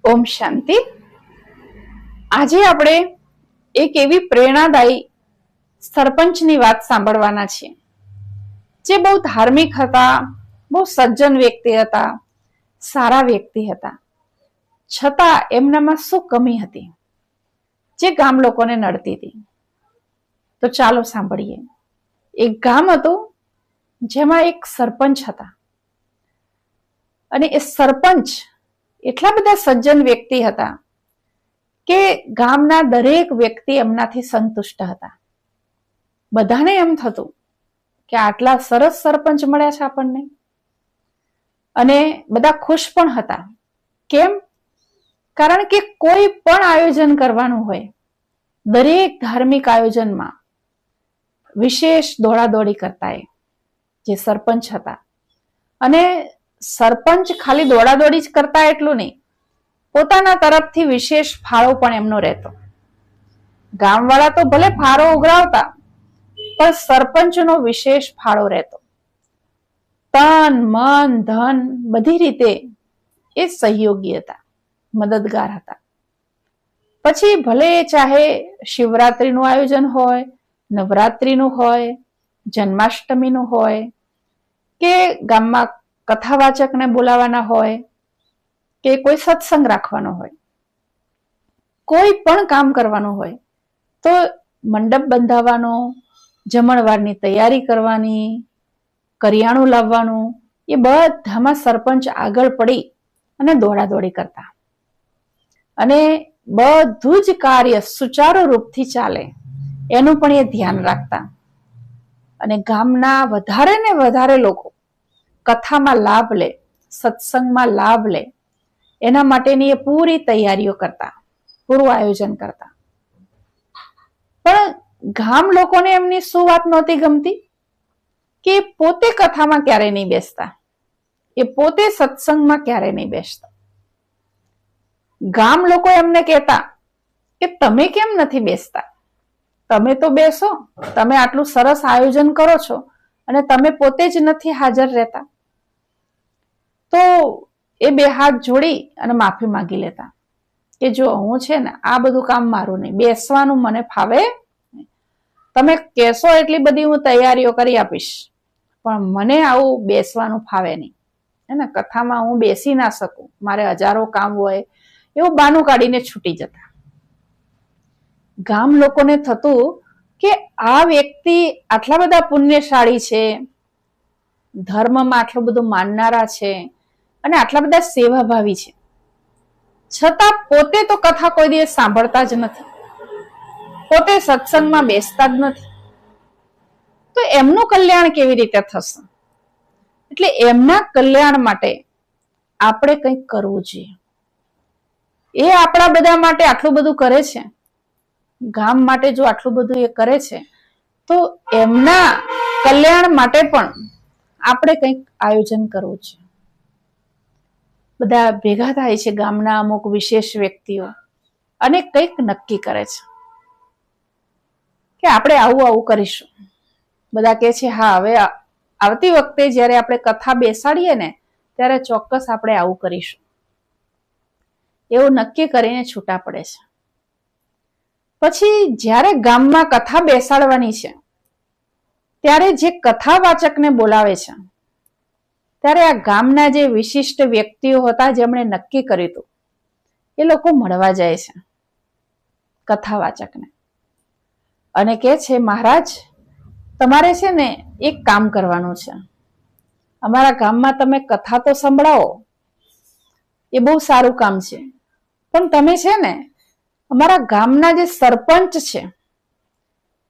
ઓમ શાંતિ. આજે આપણે એક એવી પ્રેરણાદાયી સરપંચની વાત સાંભળવાના છીએ, જે બહુ ધાર્મિક હતા, બહુ સજ્જન વ્યક્તિ હતા, સારા વ્યક્તિ હતા. છતાં એમનામાં શું કમી હતી જે ગામ લોકોને નડતી હતી? તો ચાલો સાંભળીએ. એક ગામ હતું જેમાં એક સરપંચ હતા, અને એ સરપંચ એટલા બધા સજ્જન વ્યક્તિ હતા કે ગામના દરેક વ્યક્તિ એમનાથી સંતુષ્ટ હતા. બધાને એમ થતું કે આટલા સરસ સરપંચ મળ્યા છે આપણને, અને બધા ખુશ પણ હતા. કેમ? કારણ કે કોઈ પણ આયોજન કરવાનું હોય, દરેક ધાર્મિક આયોજનમાં વિશેષ દોડાદોડી કરતા એ જે સરપંચ હતા. અને સરપંચ ખાલી દોડાદોડી જ કરતા એટલું નહીં, પોતાના તરફથી વિશેષ ફાળો પણ એમનો રહેતો. ગામવાળા તો ભલે ફાળો ઉઘરાવતા, પણ સરપંચનો વિશેષ ફાળો રહેતો. તન મન ધન બધી રીતે એ સહયોગી હતા, મદદગાર હતા. પછી ભલે ચાહે શિવરાત્રીનું આયોજન હોય, નવરાત્રીનું હોય, જન્માષ્ટમીનું હોય, કે ગામમાં કથાવાચકને બોલાવાના હોય, કે કોઈ સત્સંગ રાખવાનો હોય, કોઈ પણ કામ કરવાનું હોય, તો મંડપ બંધાવવાનો, જમણવારની તૈયારી કરવાની, કરિયાણું લાવવાનું, એ બધામાં સરપંચ આગળ પડી અને દોડાદોડી કરતા. અને બધું જ કાર્ય સુચારુ રૂપથી ચાલે એનું પણ એ ધ્યાન રાખતા. અને ગામના વધારે ને વધારે લોકો કથામાં લાભ લે, સત્સંગમાં લાભ લે, એના માટેની એ પૂરી તૈયારીઓ કરતા, પૂરું આયોજન કરતા. પણ ગામ લોકોને એમની શું વાત નહોતી ગમતી કે પોતે કથામાં ક્યારે નહીં બેસતા, એ પોતે સત્સંગમાં ક્યારે નહીં બેસતા. ગામ લોકો એમને કહેતા કે તમે કેમ નથી બેસતા? તમે તો બેસો, તમે આટલું સરસ આયોજન કરો છો અને તમે પોતે જ નથી હાજર રહેતા. તો એ બે હાથ જોડી અને માફી માંગી લેતા કે જો હું છે ને આ બધું કામ મારું નહીં, બેસવાનું મને ફાવે. તમે કહેશો એટલી બધી હું તૈયારીઓ કરી આપીશ, પણ મને આવું બેસવાનું ફાવે નહીં. હે ને, કથામાં હું બેસી ના શકું, મારે હજારો કામ હોય, એવું બાનું કાઢીને છૂટી જતા. ગામ લોકોને થતું કે આ વ્યક્તિ આટલા બધા પુણ્યશાળી છે, ધર્મમાં આટલું બધું માનનારા છે, અને આટલા બધા સેવાભાવી છે, છતાં પોતે તો કથા કોઈ દિવસ સાંભળતા જ નથી, પોતે સત્સંગમાં બેસતા જ નથી. તો એમનું કલ્યાણ કેવી રીતે થશે? એટલે એમના કલ્યાણ માટે આપણે કંઈક કરવું જોઈએ. એ આપણા બધા માટે આટલું બધું કરે છે, ગામ માટે જો આટલું બધું એ કરે છે, તો એમના કલ્યાણ માટે પણ આપણે કંઈક આયોજન કરવું છે. બધા ભેગા થાય છે ગામના અમુક વિશેષ વ્યક્તિઓ, અને કંઈક નક્કી કરે છે કે આપણે આવું આવું કરીશું. બધા કહે છે હા, હવે આવતી વખતે જ્યારે આપણે કથા બેસાડીએ ને ત્યારે ચોક્કસ આપણે આવું કરીશું. એવું નક્કી કરીને છૂટા પડે છે. પછી જ્યારે ગામમાં કથા બેસાડવાની છે, ત્યારે જે કથાવાચકને બોલાવે છે, ત્યારે આ ગામના જે વિશિષ્ટ વ્યક્તિઓ હતા જેમણે નક્કી કર્યું હતું, એ લોકો મળવા જાય છે કથાવાચકને, અને કહે છે મહારાજ, તમારે છે ને એક કામ કરવાનું છે. અમારા ગામમાં તમે કથા તો સંભળાવો, એ બહુ સારું કામ છે, પણ તમે છે ને અમારા ગામના જે સરપંચ છે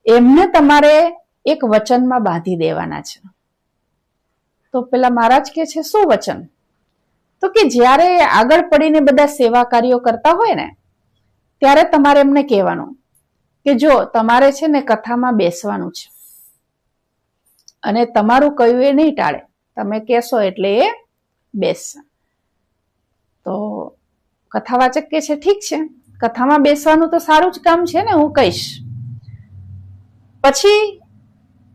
એમને તમારે એક વચનમાં બાંધી દેવાના છે. તો પેલા મહારાજ કે છે શું વચન? તો કે જ્યારે આગળ પડીને બધા સેવા કાર્યો કરતા હોય ને, ત્યારે તમારે એમને કહેવાનું કે જો તમારે છે ને કથામાં બેસવાનું છે, અને તમારું કહ્યું એ નહીં ટાળે, તમે કહેશો એટલે એ બેસશે. તો કથાવાચક કે છે ઠીક છે, કથામાં બેસવાનું તો સારું જ કામ છે ને, હું કહીશ. પછી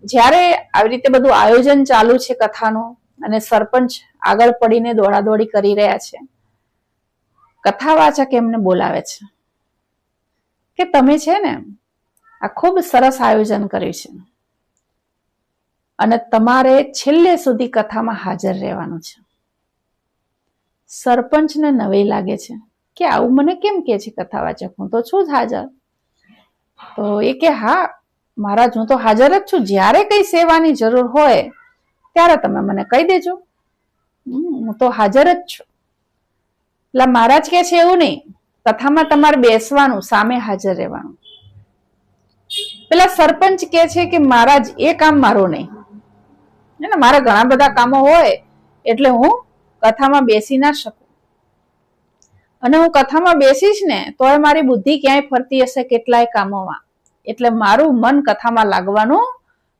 જ્યારે આવી રીતે બધું આયોજન ચાલુ છે કથાનું, અને સરપંચ આગળ પડીને દોડાદોડી કરી રહ્યા છે, કથાવાચક એમને બોલાવે છે કે તમે છે ને આ ખૂબ સરસ આયોજન કર્યું છે અને તમારે છેલ્લે સુધી કથામાં હાજર રહેવાનું છે. સરપંચને નવાઈ લાગે છે કે આવું મને કેમ કે છે કથાવાચક, હું તો છું જ હાજર. તો એ કે હા મહારાજ, હું તો હાજર જ છું, જ્યારે કઈ સેવાની જરૂર હોય ત્યારે તમે મને કહી દેજો, હું તો હાજર જ છું. એટલે મહારાજ કે છે એવું નહીં, કથામાં તમારે બેસવાનું, સામે હાજર રહેવાનું. પેલા સરપંચ કે છે કે મહારાજ એ કામ મારું નહીં, મારા ઘણા બધા કામો હોય એટલે હું કથામાં બેસી ના શકું, અને હું કથામાં બેસીશ ને તોય મારી બુદ્ધિ ક્યાંય ફરતી હશે કેટલાય કામોમાં, એટલે મારું મન કથામાં લાગવાનું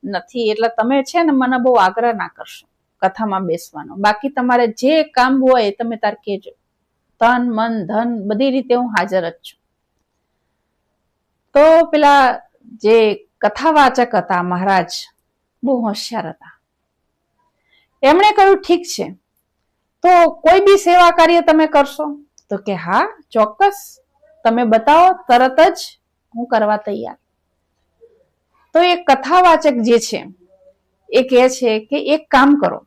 નથી. એટલે તમે છે ને મને બહુ આગ્રહ ના કરશો કથામાં બેસવાનો, બાકી તમારે જે કામ હોય એ તમે તાર કહેજો, તન મન ધન બધી રીતે હું હાજર જ છું. તો પેલા જે કથાવાચક હતા મહારાજ બહુ હોશિયાર હતા. એમણે કહ્યું ઠીક છે, તો કોઈ બી સેવા કાર્ય તમે કરશો? તો કે હા ચોક્કસ, તમે બતાવો, તરત જ હું કરવા તૈયાર. તો એ કથાવાચક જે છે એ કહે છે કે એક કામ કરો,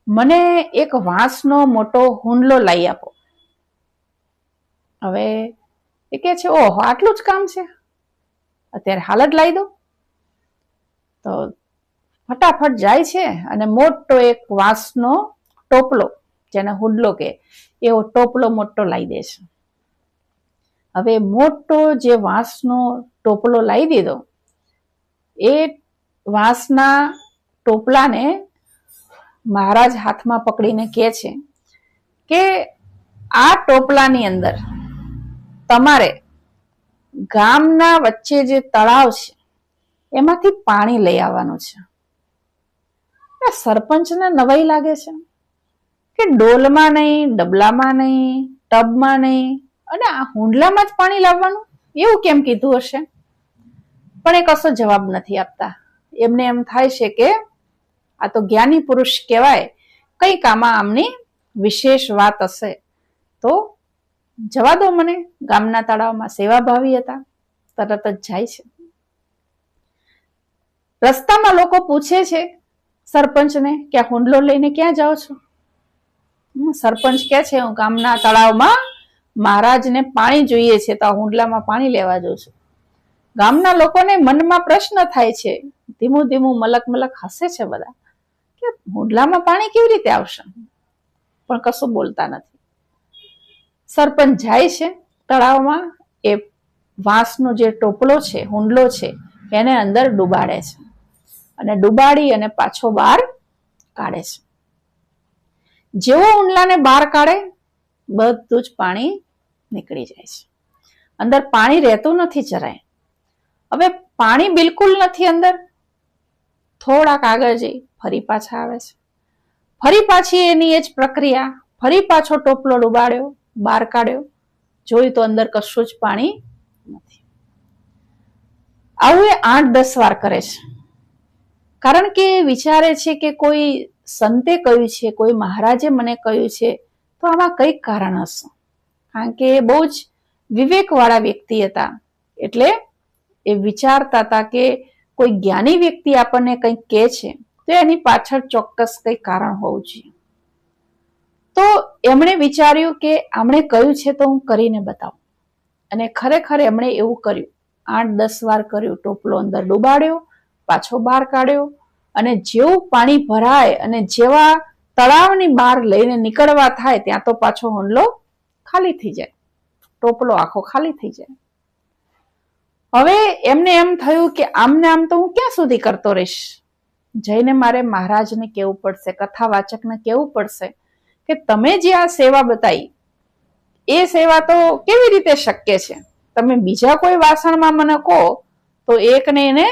મને એક વાંસનો મોટો હુંડલો લાવી આપો. હવે એ કહે છે ઓહો આટલું જ કામ છે, અત્યારે હાલ જ લાવી દો. તો ફટાફટ જાય છે અને મોટો એક વાંસનો ટોપલો, જેને હુંડલો કે, એવો ટોપલો મોટો લાવી દે છે. હવે મોટો જે વાંસનો ટોપલો લાવી દીધો, એ વાંસના ટોપલાને મહારાજ હાથમાં પકડીને કહે છે કે આ ટોપલાની અંદર તમારે ગામના વચ્ચે જે તળાવ છે એમાંથી પાણી લઈ આવવાનું છે. સરપંચને નવાઈ લાગે છે કે ડોલમાં નહીં, ડબલામાં નહીં, ટબમાં નહીં, અને આ હુંડલામાં જ પાણી લાવવાનું, એવું કેમ કીધું હશે? પણ એ કશો જવાબ નથી આપતા. એમને એમ થાય છે કે આ તો જ્ઞાની પુરુષ કહેવાય, કંઈક આમાં આમની વિશેષ વાત હશે, તો જવા દો મને. ગામના તળાવમાં સેવાભાવી હતા, તરત જ જાય છે. રસ્તામાં લોકો પૂછે છે સરપંચને કે આ હુંડલો લઈને ક્યાં જાઓ છો? સરપંચ કે છે હું ગામના તળાવમાં મહારાજને પાણી જોઈએ છે, તો આ હુંડલામાં પાણી લેવા જાઉં છું. ગામના લોકોને મનમાં પ્રશ્ન થાય છે, ધીમું ધીમું મલક મલક હસે છે બધા કે હુંડલામાં પાણી કેવી રીતે આવશે, પણ કશું બોલતા નથી. સરપંચ જાય છે તળાવમાં, એ વાંસનો જે ટોપલો છે, હુંડલો છે, એને અંદર ડુબાડે છે અને ડુબાડી અને પાછો બહાર કાઢે છે. જેવો હુંડલાને બહાર કાઢે બધું જ પાણી નીકળી જાય છે. અંદર પાણી રહેતું નથી જરાય. હવે પાણી બિલકુલ નથી અંદર. થોડાક આગળ જઈ ફરી પાછા આવે છે, ફરી પાછી એની એ જ પ્રક્રિયા, ફરી પાછો ટોપલો ડુબાડ્યો, બહાર કાઢ્યો, જોયું તો અંદર કશું જ પાણી નથી. આવું એ 8-10 વાર કરે છે, કારણ કે વિચારે છે કે કોઈ સંતે કહ્યું છે, કોઈ મહારાજે મને કહ્યું છે, તો આમાં કઈક કારણ હશે. કારણ કે એ બહુ જ વિવેકવાળા વ્યક્તિ હતા, એટલે એ વિચારતા હતા કે કોઈ જ્ઞાની વ્યક્તિ આપણને કંઈક કહે છે તો એની પાછળ ચોક્કસ કંઈક કારણ હોવું જોઈએ. તો એમણે વિચાર્યું કે આમણે કહ્યું છે તો હું કરીને બતાવું, અને ખરેખર એમણે એવું કર્યું. 8-10 વાર કર્યું. ટોપલો અંદર ડુબાડ્યો, પાછો બહાર કાઢ્યો, અને જેવું પાણી ભરાય અને જેવા તળાવની બહાર લઈને નીકળવા થાય ત્યાં તો પાછો હુંડલો ખાલી થઈ જાય, ટોપલો આખો ખાલી થઈ જાય. હવે એમને એમ થયું કે આમને આમ તો હું ક્યાં સુધી કરતો રહીશ, જઈને મારે મહારાજને કહેવું પડશે, કથાવાચકને કહેવું પડશે કે તમે જે આ સેવા બતાવી એ સેવા તો કેવી રીતે શક્ય છે? તમે બીજા કોઈ વાસણમાં મને કહો તો એકને એને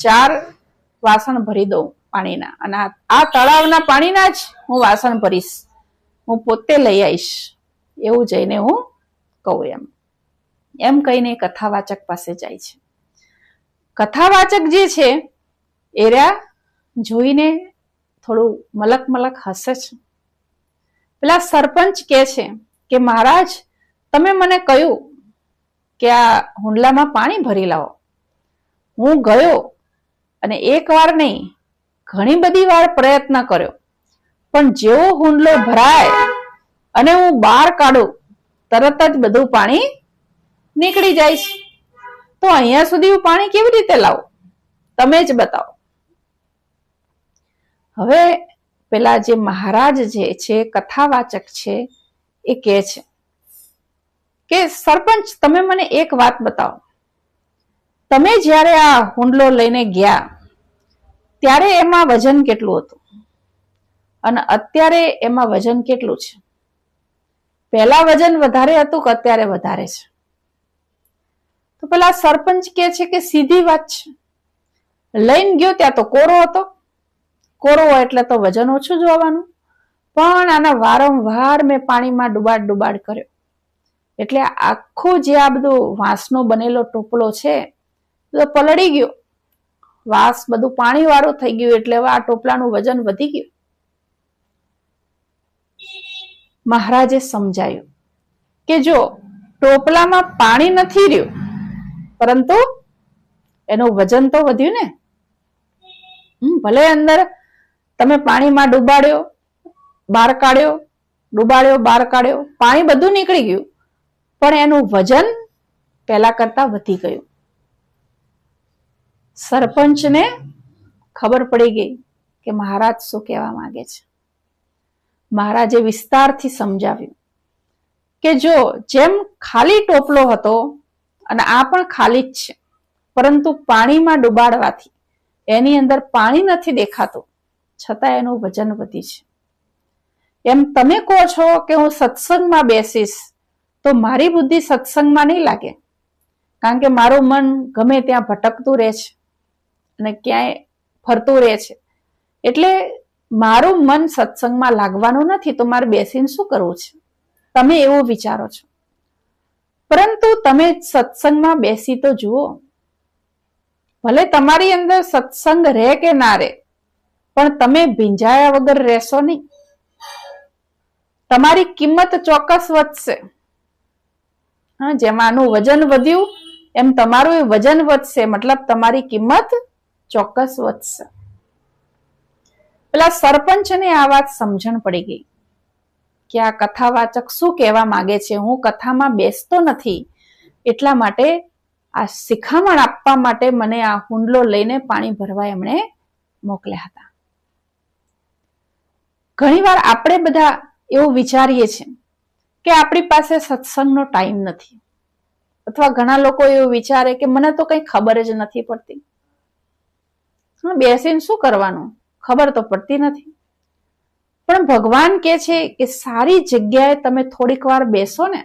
4 વાસણ ભરી દઉં પાણીના, અને આ તળાવના પાણીના જ હું વાસણ ભરીશ, હું પોતે લઈ આવીશ, એવું જઈને હું કહું. એમ કહીને કથાવાચક પાસે જાય છે. કથાવાચક જે છે એ રહ્યા જોઈને થોડું મલક મલક હસે છે. પેલા સરપંચ કે છે કે મહારાજ, તમે મને કહ્યું કે આ હુંડલામાં પાણી ભરી લાવો. હું ગયો અને એક વાર નહીં, ઘણી બધી વાર પ્રયત્ન કર્યો, પણ જેવો હુંડલો ભરાય અને હું બહાર કાઢું તરત જ બધું પાણી નીકળી જાય છે. તો અહીંયા સુધી હું પાણી કેવી રીતે લાવું? તમે જ બતાવો. હવે પેલા જે મહારાજ જે છે, કથાવાચક છે, એ કહે છે કે સરપંચ, તમે મને એક વાત બતાવો. તમે જ્યારે આ હુંડલો લઈને ગયા ત્યારે એમાં વજન કેટલું હતું અને અત્યારે એમાં વજન કેટલું છે? પહેલા વજન વધારે હતું કે અત્યારે વધારે છે? તો પેલા સરપંચ કહે છે કે સીધી વાત છે, લઈને ગયો ત્યાં તો કોરો હતો. કોરો હોય એટલે તો વજન ઓછું જ હોવાનું, પણ આના વારંવાર મેં પાણીમાં ડુબાડ કર્યો એટલે આખું જે આ બધું વાંસનો બનેલો ટોપલો છે બધો પલળી ગયો. વાંસ બધું પાણી વાળું થઈ ગયું એટલે હવે આ ટોપલાનું વજન વધી ગયું. મહારાજે સમજાયું કે જો ટોપલામાં પાણી નથી રહ્યું, પરંતુ એનું વજન તો વધ્યું ને. ભલે અંદર તમે પાણીમાં ડુબાડ્યો, બહાર કાઢ્યો, ડુબાડ્યો, બહાર કાઢ્યો, પાણી બધું નીકળી ગયું, પણ એનું વજન પહેલા કરતા વધી ગયું. સરપંચને ખબર પડી ગઈ કે મહારાજ શું કહેવા માંગે છે. મહારાજે વિસ્તારથી સમજાવ્યું કે જો જેમ ખાલી ટોપલો હતો અને આ પણ ખાલી જ છે, પરંતુ પાણીમાં ડુબાડવાથી એની અંદર પાણી નથી દેખાતું, છતાં એનું વજન વધી છે. એમ તમે કહો છો કે હું સત્સંગમાં બેસીશ તો મારી બુદ્ધિ સત્સંગમાં નહીં લાગે, કારણ કે મારું મન ગમે ત્યાં ભટકતું રહે છે અને ક્યાંય ફરતું રહે છે. એટલે મારું મન સત્સંગમાં લાગવાનું નથી, તો મારે બેસીને શું કરવું છે? તમે એવું વિચારો છો. પરંતુ તમે સત્સંગમાં બેસી તો જુઓ. ભલે તમારી અંદર સત્સંગ રહે કે ના રહે, પણ તમે ભીંજાયા વગર રહેશો નહીં. તમારી કિંમત ચોક્કસ વધશે. જેમ આનું વજન વધ્યું એમ તમારું વજન વધશે, મતલબ તમારી કિંમત ચોક્કસ વધશે. પેલા સરપંચને આ વાત સમજણ પડી ગઈ કે આ કથાવાચક શું કહેવા માંગે છે. હું કથામાં બેસતો નથી, એટલા માટે આ શિખામણ આપવા માટે મને આ હુંડલો લઈને પાણી ભરવા એમણે મોકલ્યા હતા. ઘણીવાર આપણે બધા એવું વિચારીએ છીએ કે આપણી પાસે સત્સંગનો ટાઈમ નથી, અથવા ઘણા લોકો એવું વિચારે કે મને તો કઈ ખબર જ નથી પડતી, બેસીને શું કરવાનું, ખબર તો પડતી નથી. પણ ભગવાન કહે છે કે સારી જગ્યાએ તમે થોડીક વાર બેસો ને,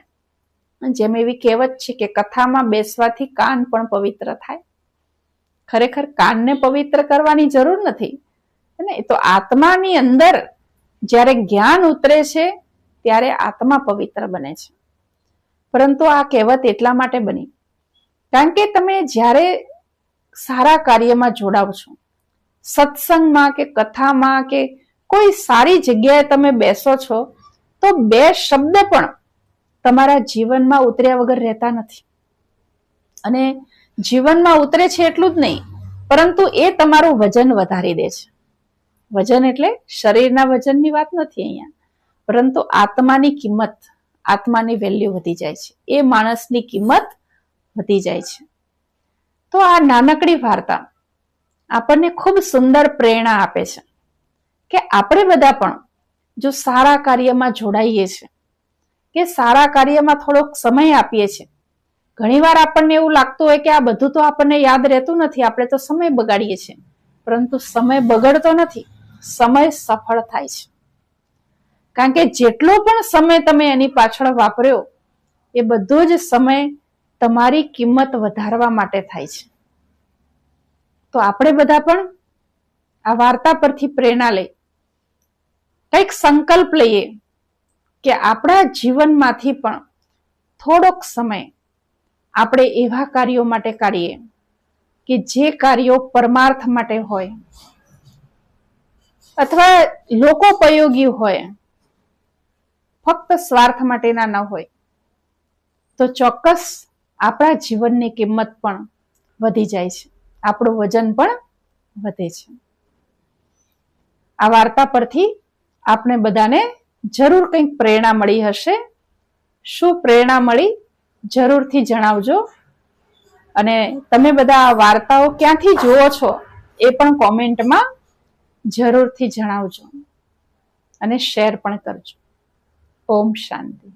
જેમ એવી કહેવત છે કે કથામાં બેસવાથી કાન પણ પવિત્ર થાય. ખરેખર કાનને પવિત્ર કરવાની જરૂર નથી, એ તો આત્માની અંદર જ્યારે જ્ઞાન ઉતરે છે ત્યારે આત્મા પવિત્ર બને છે. પરંતુ આ કહેવત એટલા માટે બની કારણ કે તમે જ્યારે સારા કાર્યમાં જોડાવ છો, સત્સંગમાં કે કથામાં કે કોઈ સારી જગ્યાએ તમે બેસો છો, તો બે શબ્દ પણ તમારા જીવનમાં ઉતર્યા વગર રહેતા નથી. અને જીવનમાં ઉતરે છે એટલું જ નહીં, પરંતુ એ તમારું વજન વધારી દે છે. વજન એટલે શરીરના વજનની વાત નથી અહીંયા, પરંતુ આત્માની કિંમત, આત્માની વેલ્યુ વધી જાય છે. એ માણસની કિંમત વધી જાય છે. તો આ નાનકડી વાર્તા આપણને ખૂબ સુંદર પ્રેરણા આપે છે કે આપણે બધા પણ જો સારા કાર્યમાં જોડાઈએ છીએ, કે સારા કાર્યમાં થોડોક સમય આપીએ છીએ. ઘણીવાર આપણને એવું લાગતું હોય કે આ બધું તો આપણને યાદ રહેતું નથી, આપણે તો સમય બગાડીએ છીએ. પરંતુ સમય બગડતો નથી, સમય સફળ થાય છે. કારણ કે જેટલો પણ સમય તમે એની પાછળ વાપર્યો, એ બધો જ સમય તમારી કિંમત વધારવા માટે થાય છે. તો આપણે બધા પણ આ વાર્તા પરથી પ્રેરણા લઈ કંઈક સંકલ્પ લઈએ કે આપણા જીવનમાંથી પણ થોડોક સમય આપણે એવા કાર્યો માટે કાઢીએ કે જે કાર્યો પરમાર્થ માટે હોય અથવા લોકોપયોગી હોય, ફક્ત સ્વાર્થ માટેના ન હોય તો ચોક્કસ આપણા જીવનની કિંમત પણ વધી જાય છે, આપણું વજન પણ વધે છે. આ વાર્તા પરથી આપણે બધાને જરૂર કંઈક પ્રેરણા મળી હશે. શું પ્રેરણા મળી જરૂરથી જણાવજો. અને તમે બધા આ વાર્તાઓ ક્યાંથી જુઓ છો એ પણ કોમેન્ટમાં જરૂરથી જણાવજો અને શેર પણ કરજો. ઓમ શાંતિ.